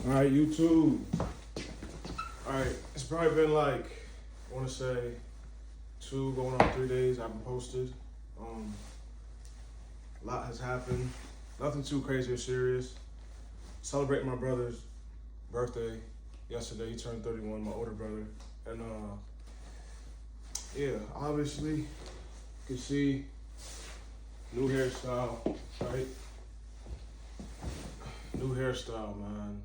All right, YouTube. All right, it's probably been like, I want to say 2 going on 3 days I've been posted. A lot has happened. Nothing too crazy or serious. Celebrating my brother's birthday yesterday. He turned 31, my older brother. And yeah, obviously, you can see new hairstyle, right? New hairstyle, man.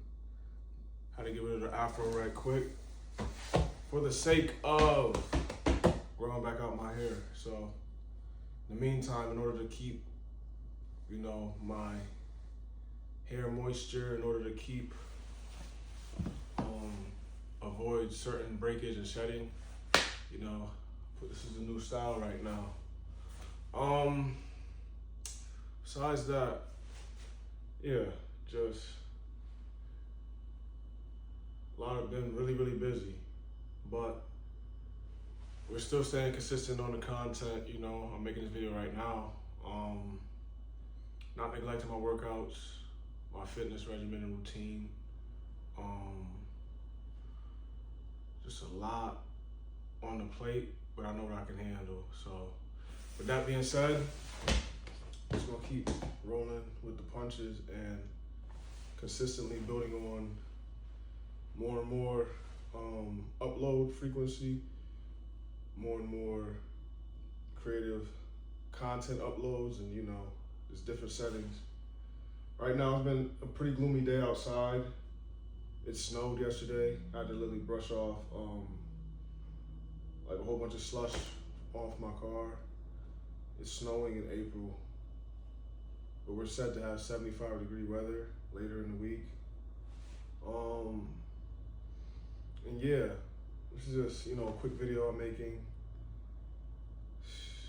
Had to get rid of the afro right quick for the sake of growing back out my hair. So in the meantime, in order to keep, my hair moisture, in order to keep, avoid certain breakage and shedding, this is a new style right now. Besides that, yeah, just a lot of been really busy, but we're still staying consistent on the content. I'm making this video right now. Not neglecting my workouts, my fitness regimen and routine. Just a lot on the plate, but I know what I can handle. So with that being said, just gonna keep rolling with the punches and consistently building on more and more upload frequency, more and more creative content uploads, and there's different settings. Right now it's been a pretty gloomy day outside. It snowed yesterday. I had to literally brush off like a whole bunch of slush off my car. It's snowing in April, but we're set to have 75-degree weather later in the week. And yeah, this is just, a quick video I'm making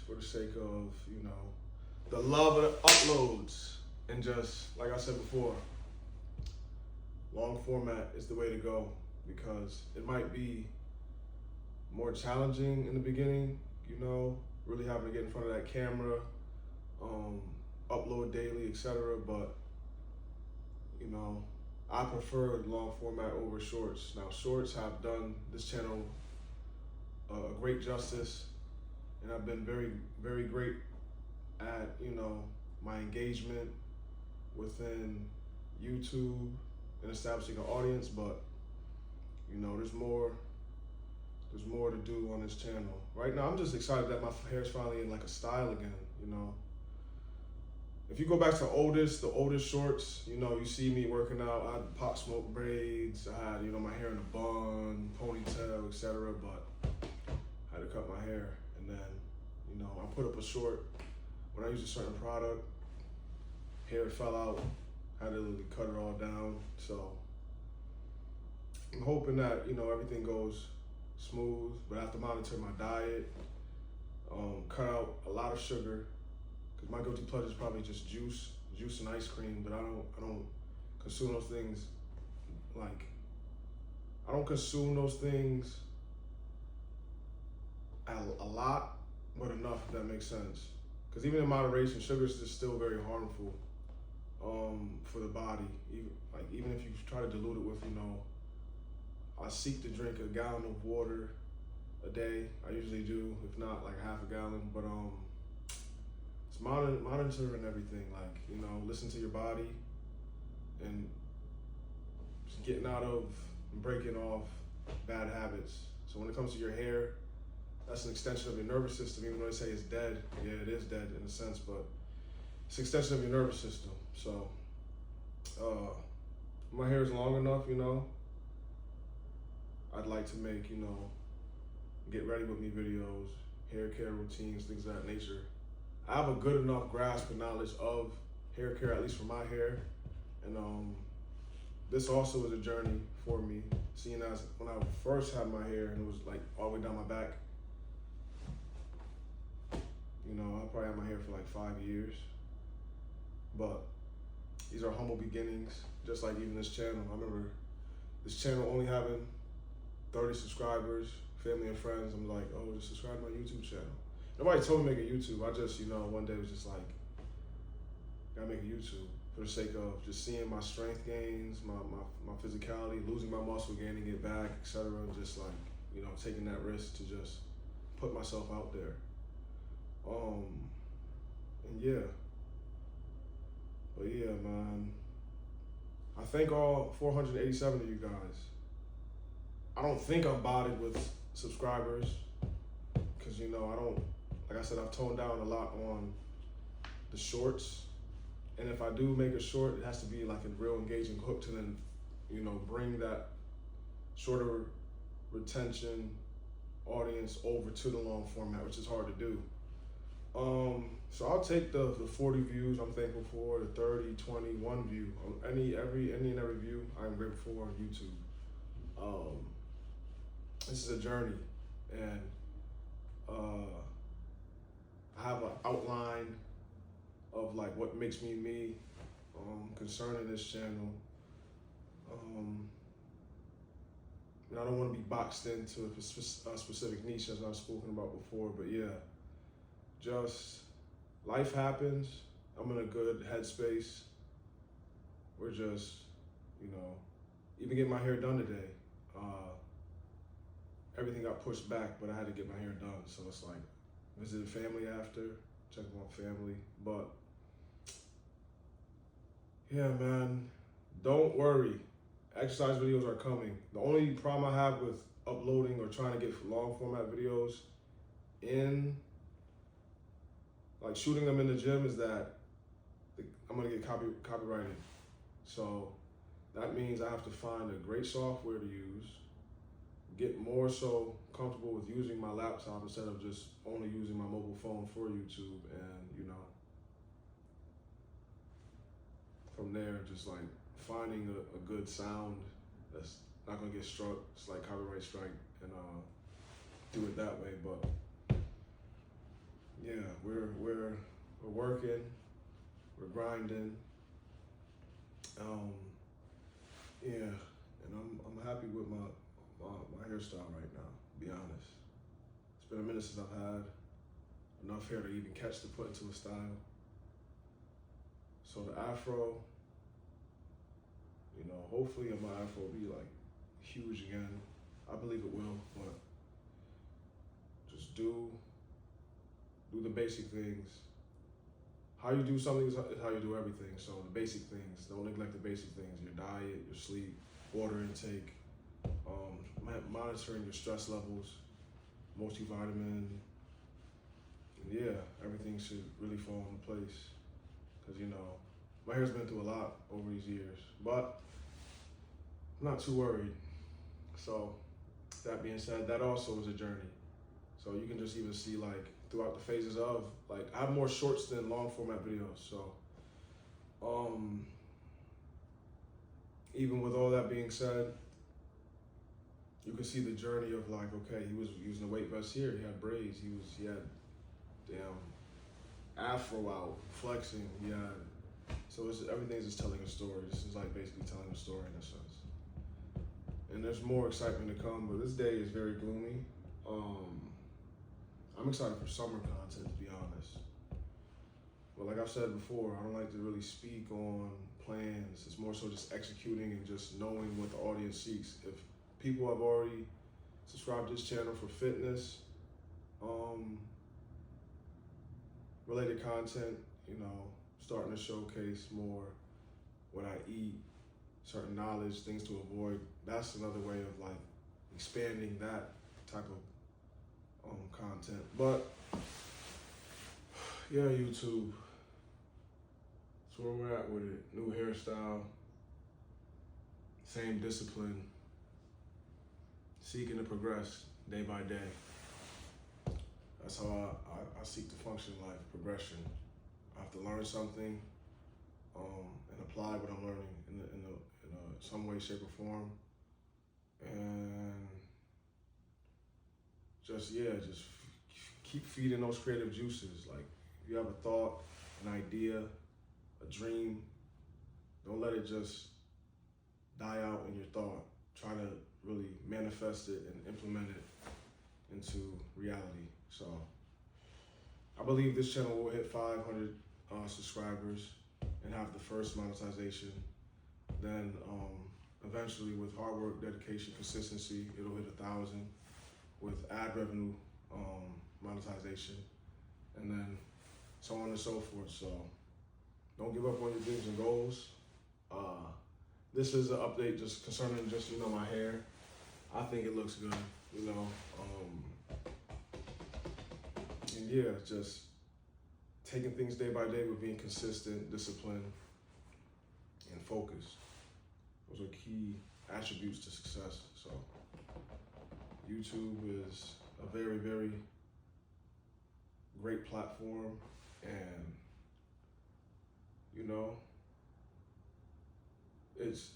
for the sake of, the love of the uploads. And just, like I said before, long format is the way to go, because it might be more challenging in the beginning, really having to get in front of that camera, upload daily, etc. But, I prefer long format over shorts. Now, shorts have done this channel a great justice, and I've been very great at, my engagement within YouTube and establishing an audience, but there's more to do on this channel. Right now, I'm just excited that my hair is finally in like a style again. If you go back to the oldest shorts, you see me working out. I had pop smoke braids. I had, my hair in a bun, ponytail, etc. But I had to cut my hair, and then, I put up a short when I used a certain product. Hair fell out. Had to literally cut it all down. So I'm hoping that everything goes smooth, but I have to monitor my diet. Cut out a lot of sugar. Cause my guilty pleasure is probably just juice and ice cream, but I don't consume those things. Like, I don't consume those things a lot, but enough, if that makes sense. Cause even in moderation, sugar is just still very harmful for the body. Even if you try to dilute it with, I seek to drink a gallon of water a day. I usually do, if not like half a gallon, but it's monitoring everything, listen to your body and just getting out of and breaking off bad habits. So when it comes to your hair, that's an extension of your nervous system, even though they say it's dead. Yeah, it is dead in a sense, but it's an extension of your nervous system. So my hair is long enough, I'd like to make, get ready with me videos, hair care routines, things of that nature. I have a good enough grasp and knowledge of hair care, at least for my hair. And this also is a journey for me, seeing as when I first had my hair and it was like all the way down my back, I probably had my hair for like 5 years. But these are humble beginnings, just like even this channel. I remember this channel only having 30 subscribers, family and friends. I'm like, oh, just subscribe to my YouTube channel. Nobody told me to make a YouTube. I just, one day was just like, gotta make a YouTube for the sake of just seeing my strength gains, my physicality, losing my muscle, gaining it back, etc. Just like, you know, taking that risk to just put myself out there. And yeah. But yeah, man. I thank all 487 of you guys. I don't think I'm bodied with subscribers because, you know, I don't, like I said, I've toned down a lot on the shorts. And if I do make a short, it has to be like a real engaging hook to then, you know, bring that shorter retention audience over to the long format, which is hard to do. So I'll take the 40 views I'm thankful for, the 30, 20, 1 view. Any and every view I'm grateful for on YouTube. This is a journey, and I have an outline of like what makes me me concerning this channel. And I don't want to be boxed into a specific niche as I've spoken about before, but yeah, just life happens. I'm in a good headspace. We're just, you know, even getting my hair done today. Everything got pushed back, but I had to get my hair done. So it's like, visited family after, checking on family. But yeah, man, don't worry. Exercise videos are coming. The only problem I have with uploading or trying to get long format videos in, like shooting them in the gym, is that I'm gonna get copyrighted. So that means I have to find a great software to use, get more so comfortable with using my laptop instead of just only using my mobile phone for YouTube, and you know, from there, just like finding a good sound that's not gonna get struck, it's like copyright strike, and do it that way. But yeah, we're working, we're grinding. Yeah, and I'm happy with my hairstyle right now, to be honest. It's been a minute since I've had enough hair to even catch to put into a style. So the afro, you know, hopefully my afro will be like huge again. I believe it will, but just do the basic things. How you do something is how you do everything. So the basic things, don't neglect the basic things: your diet, your sleep, water intake, monitoring your stress levels, multivitamin. And yeah, everything should really fall into place. Because, you know, my hair's been through a lot over these years, but I'm not too worried. So that being said, that also is a journey. So you can just even see like throughout the phases of, like, I have more shorts than long format videos. So even with all that being said, you can see the journey of like, okay, he was using a weight vest here, he had braids, he had afro out, flexing, so everything's just telling a story. This is like basically telling a story in a sense. And there's more excitement to come, but this day is very gloomy. I'm excited for summer content, to be honest. But like I've said before, I don't like to really speak on plans. It's more so just executing and just knowing what the audience seeks. If people have already subscribed to this channel for fitness, related content, you know, starting to showcase more what I eat, certain knowledge, things to avoid. That's another way of like expanding that type of content. But yeah, YouTube, that's where we're at with it. New hairstyle, same discipline, seeking to progress day by day. That's how I seek to function in life, progression. I have to learn something and apply what I'm learning in some way, shape, or form. And just keep feeding those creative juices. Like, if you have a thought, an idea, a dream, don't let it just die out in your thought. Try to really manifest it and implement it into reality. So I believe this channel will hit 500 subscribers and have the first monetization. Then eventually with hard work, dedication, consistency, it'll hit 1,000 with ad revenue, monetization, and then so on and so forth. So don't give up on your dreams and goals. This is an update just concerning just, my hair. I think it looks good, and yeah, just taking things day by day with being consistent, disciplined, and focused. Those are key attributes to success. So YouTube is a very, very great platform, and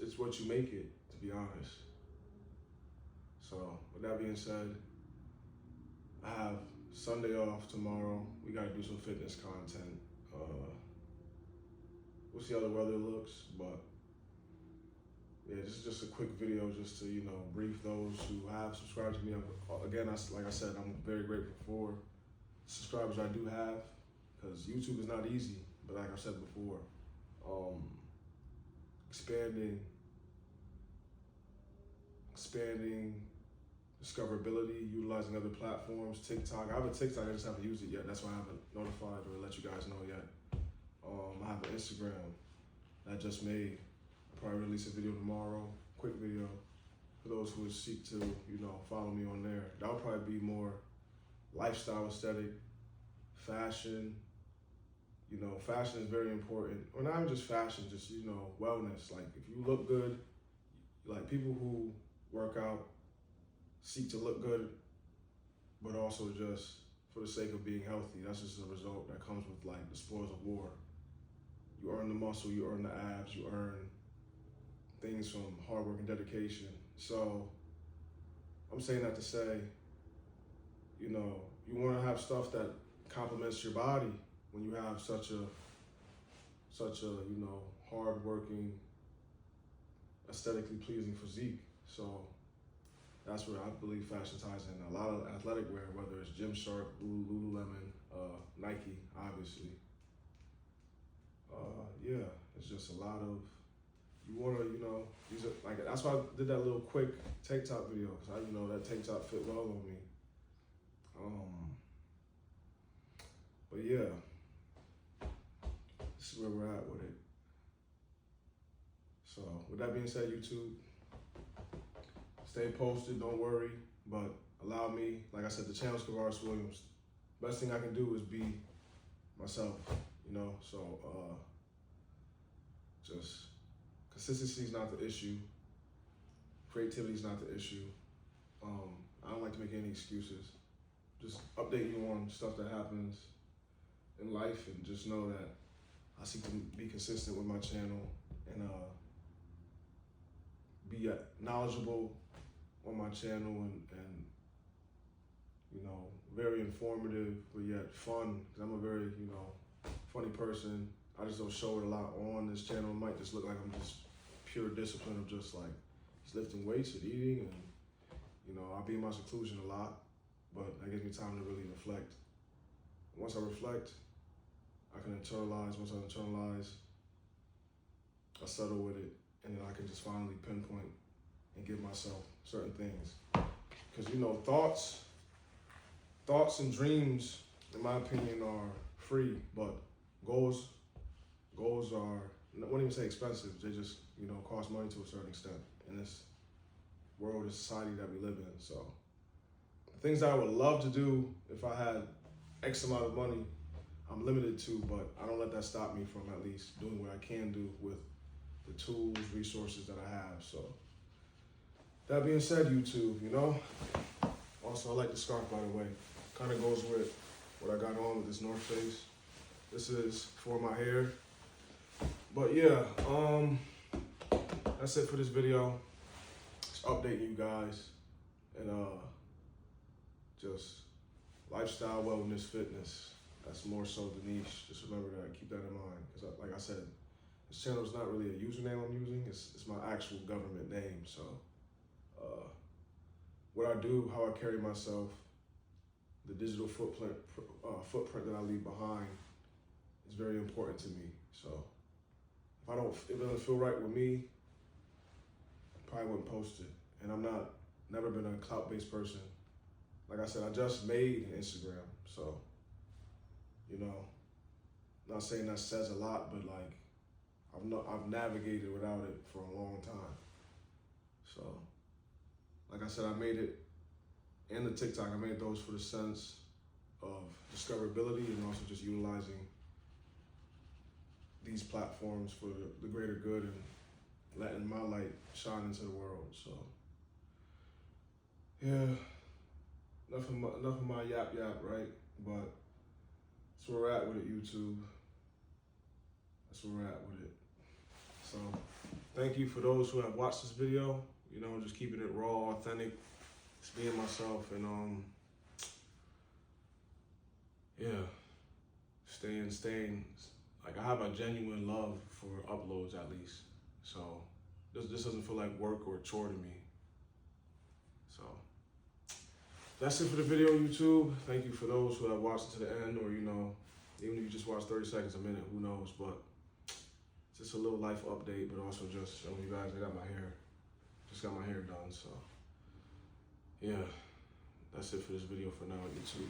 it's what you make it, to be honest. So with that being said, I have Sunday off tomorrow. We gotta do some fitness content. We'll see how the weather looks, but yeah, this is just a quick video just to, brief those who have subscribed to me. Again, like I said, I'm very grateful for the subscribers I do have, because YouTube is not easy, but like I said before, expanding discoverability, utilizing other platforms, TikTok. I have a TikTok, I just haven't used it yet. That's why I haven't notified or let you guys know yet. I have an Instagram that I just made. I'll probably release a video tomorrow, quick video, for those who would seek to, follow me on there. That would probably be more lifestyle aesthetic, fashion. Fashion is very important. Or not even just fashion, just, wellness. Like, if you look good, like people who work out seek to look good, but also just for the sake of being healthy. That's just a result that comes with like the spoils of war. You earn the muscle, you earn the abs, you earn things from hard work and dedication. So I'm saying that to say, you want to have stuff that complements your body when you have such a hard working, aesthetically pleasing physique. So that's where I believe fashion ties in. A lot of athletic wear, whether it's Gymshark, Lululemon, Nike, obviously. Yeah, it's just a lot of, you want to, these are, like, that's why I did that little quick TikTok video, because that TikTok fit well on me. But yeah, this is where we're at with it. So with that being said, YouTube, stay posted, don't worry, but allow me, like I said, the channel's Kavaris Williams. Best thing I can do is be myself, so just consistency is not the issue. Creativity is not the issue. I don't like to make any excuses. Just update you on stuff that happens in life, and just know that I seek to be consistent with my channel and be knowledgeable on my channel and very informative, but yet fun, because I'm a very, funny person. I just don't show it a lot on this channel. It might just look like I'm just pure discipline of just like just lifting weights and eating, and I'll be in my seclusion a lot, but that gives me time to really reflect. Once I reflect, I can internalize. Once I internalize, I settle with it, and then I can just finally pinpoint and give myself certain things. Because thoughts and dreams, in my opinion, are free, but goals are, I wouldn't even say expensive. They just, cost money to a certain extent in this world and society that we live in. So things that I would love to do if I had X amount of money, I'm limited to, but I don't let that stop me from at least doing what I can do with the tools, resources that I have. So that being said, YouTube, also I like the scarf, by the way. Kind of goes with what I got on with this North Face. This is for my hair. But yeah, that's it for this video. Just updating you guys, and just lifestyle, wellness, fitness. That's more so the niche. Just remember that, keep that in mind. Because like I said, this channel is not really a username I'm using. It's my actual government name. So what I do, how I carry myself, the digital footprint that I leave behind is very important to me. So if it doesn't feel right with me probably wouldn't post it. And I'm never been a clout-based person. Like I said, I just made Instagram, so, you know, not saying that says a lot, but like, I've navigated without it for a long time. So, like I said, I made it, and the TikTok, I made those for the sense of discoverability and also just utilizing these platforms for the greater good and letting my light shine into the world. So, yeah, enough of my yap, right? But that's where we're at with it, YouTube. That's where we're at with it. So, thank you for those who have watched this video. You know, just keeping it raw, authentic, just being myself, and yeah, staying. Like, I have a genuine love for uploads, at least. So this doesn't feel like work or a chore to me. So that's it for the video, YouTube. Thank you for those who have watched it to the end, or, you know, even if you just watched 30 seconds, a minute, who knows. But it's just a little life update, but also just showing you guys I got my hair. Just got my hair done, so yeah. That's it for this video for now, YouTube.